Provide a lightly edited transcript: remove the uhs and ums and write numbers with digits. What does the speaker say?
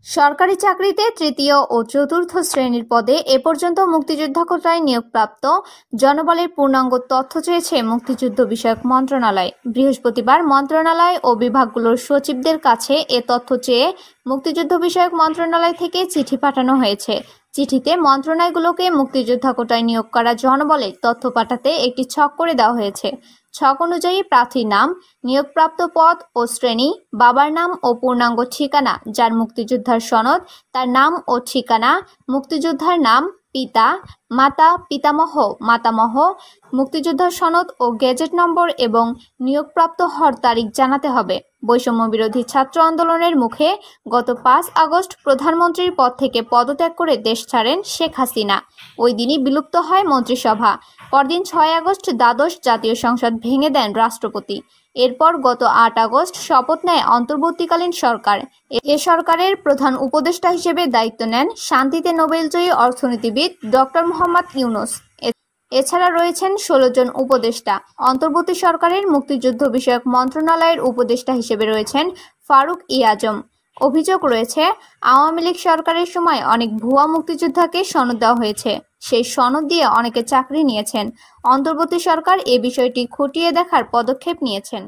সরকারি চাকরিতে তৃতীয় ও চতুর্থ শ্রেণীর পদে এ পর্যন্ত মুক্তিযোদ্ধা কোটায় নিয়োগপ্রাপ্ত জনবলের পূর্ণাঙ্গ তথ্য চেয়েছে মুক্তিযুদ্ধ বিষয়ক মন্ত্রণালয়। বৃহস্পতিবার মন্ত্রণালয় ও বিভাগগুলোর সচিবদের কাছে এ তথ্য চেয়ে মুক্তিযুদ্ধ বিষয়ক মন্ত্রণালয় থেকে চিঠি পাঠানো হয়েছে। চিঠিতে মন্ত্রণালয়গুলোকে মুক্তিযোদ্ধা কোটায় নিয়োগ করা জনবলের তথ্য পাঠাতে একটি ছক করে দেওয়া হয়েছে। ছক অনুযায়ী প্রার্থীর নাম, নিয়োগপ্রাপ্ত পদ ও শ্রেণী, বাবার নাম ও পূর্ণাঙ্গ ঠিকানা, যার মুক্তিযোদ্ধার সনদ, তার নাম ও ঠিকানা, মুক্তিযোদ্ধার নাম, পিতা, মাতা, পিতামহ, মাতামহ, মুক্তিযোদ্ধার সনদ ও গেজেট নম্বর এবং নিয়োগপ্রাপ্ত হওয়ার তারিখ জানাতে হবে। বৈষম্য বিরোধী ছাত্র আন্দোলনের মুখে গত 5 আগস্ট প্রধানমন্ত্রীর পদ থেকে পদত্যাগ করে দেশ ছাড়েন শেখ হাসিনা। ওই দিনই বিলুপ্ত হয় মন্ত্রিসভা। পরদিন 6 আগস্ট দ্বাদশ জাতীয় সংসদ ভেঙে দেন রাষ্ট্রপতি। এরপর গত 8 আগস্ট শপথ নেয় অন্তর্বর্তীকালীন সরকার। এ সরকারের প্রধান উপদেষ্টা হিসেবে দায়িত্ব নেন শান্তিতে নোবেলজয়ী অর্থনীতিবিদ ডক্টর মোহাম্মদ ইউনূস। এছাড়া রয়েছেন 16 জন উপদেষ্টা। অন্তর্বর্তী সরকারের মুক্তিযুদ্ধ বিষয়ক মন্ত্রণালয়ের উপদেষ্টা হিসেবে রয়েছেন ফারুক-ই-আজম। অভিযোগ রয়েছে, আওয়ামী লীগ সরকারের সময় অনেক ভুয়া মুক্তিযোদ্ধাকে সনদ দেওয়া হয়েছে। সেই সনদ দিয়ে অনেকে চাকরি নিয়েছেন। অন্তর্বর্তী সরকার এ বিষয়টি খতিয়ে দেখার পদক্ষেপ নিয়েছেন।